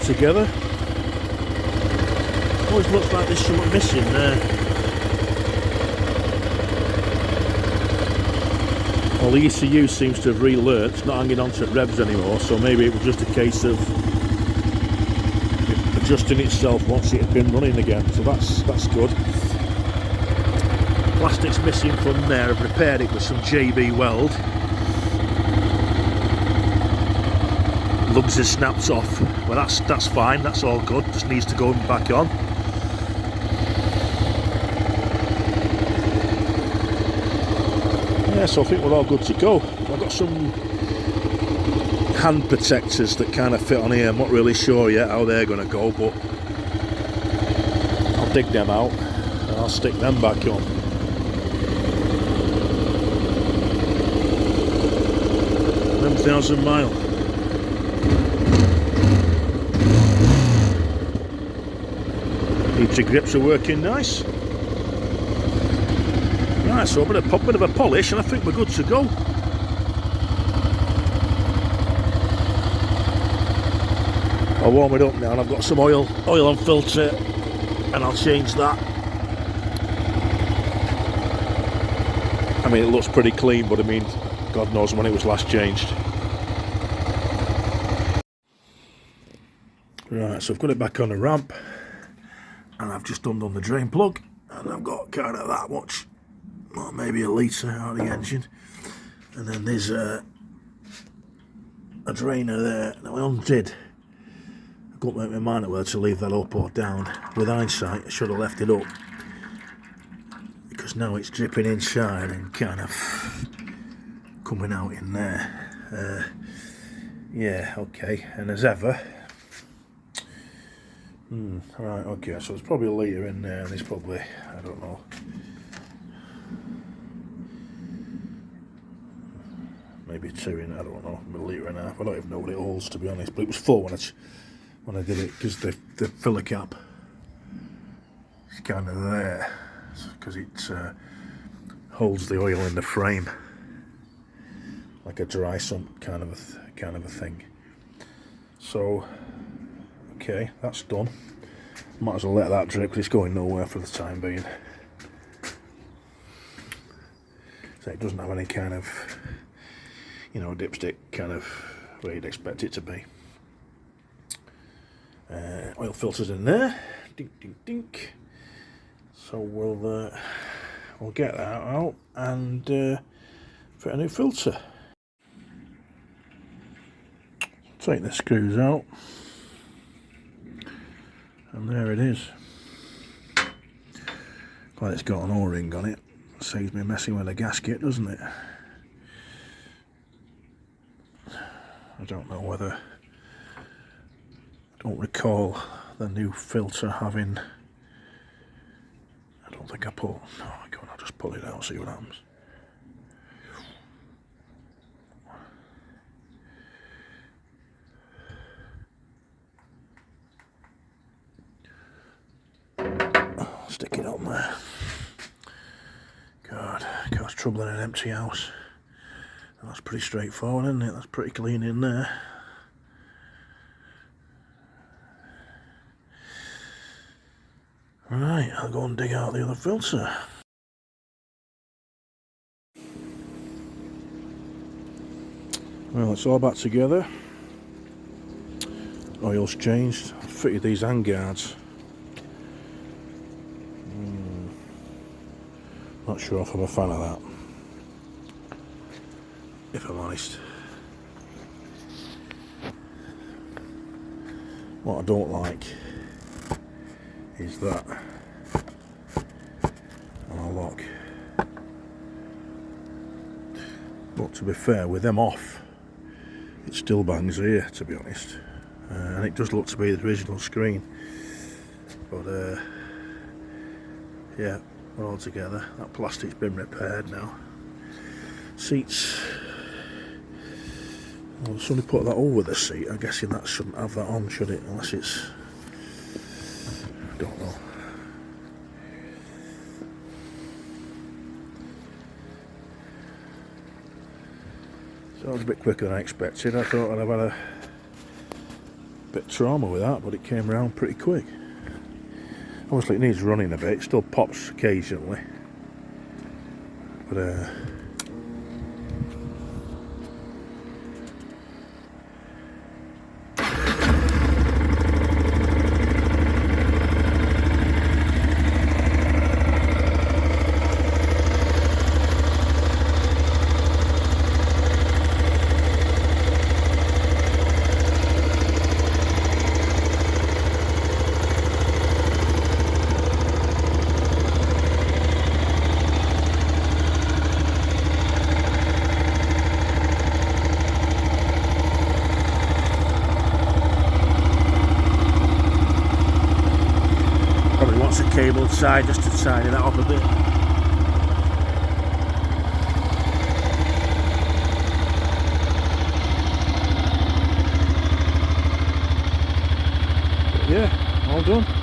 back together. Always looks like there's something missing there. Well, the ECU seems to have re-learnt, it's not hanging on to revs anymore, so maybe it was just a case of it adjusting itself once it had been running again, so that's good. Plastic's missing from there. I've repaired it with some JB weld. Lugs are snapped off. Well, that's fine, that's all good, just needs to go back on. Yeah, so I think we're all good to go. I've got some hand protectors that kind of fit on here. I'm not really sure yet how they're going to go, but I'll dig them out and I'll stick them back on. 1,000 mile. Heater grips are working nice. Right, so a bit of a polish and I think we're good to go. I'll warm it up now and I've got some oil and filter and I'll change that. I mean, it looks pretty clean, but I mean, God knows when it was last changed. Right, so I've got it back on the ramp and I've just undone the drain plug and I've got kind of that much, well, maybe a litre out of the engine, and then there's a drainer there. Now I undid, I couldn't make my mind up whether to leave that up or down. With hindsight, I should have left it up because now it's dripping inside and kind of coming out in there. Yeah, okay, and as ever, right, okay, so there's probably a litre in there, and there's probably, I don't know, maybe 2 in, I don't know, a litre and a half. I don't even know what it holds, to be honest, but it was full when I did it, because the filler cap is kind of there, because it holds the oil in the frame, like a dry sump kind of a thing. So, okay, that's done. Might as well let that drip because it's going nowhere for the time being. So it doesn't have any kind of, you know, dipstick kind of where you'd expect it to be. Oil filters in there. Dink, dink, dink. So we'll get that out and fit a new filter. Take the screws out. And there it is. Glad it's got an O-ring on it. Saves me messing with the gasket, doesn't it? I don't know whether, I don't recall the new filter having, I don't think I put, no, I'll just pull it out, see what happens. Stick it on there. God, cause trouble in an empty house. That's pretty straightforward, isn't it? That's pretty clean in there. Right, I'll go and dig out the other filter. Well, it's all back together. Oil's changed. I've fitted these hand guards. Not sure if I'm a fan of that, if I'm honest. What I don't like is that on a lock. But to be fair, with them off, it still bangs here, to be honest. And it does look to be the original screen. But yeah, we're all together. That plastic's been repaired now. Seats, well, somebody put that over the seat. I'm guessing that shouldn't have that on, should it? Unless it's, I don't know. So it was a bit quicker than I expected. I thought I'd have had Bit of trauma with that, but it came around pretty quick. Obviously it needs running a bit, it still pops occasionally. But probably wants a cabled side just to tidy that up a bit. But yeah, all done.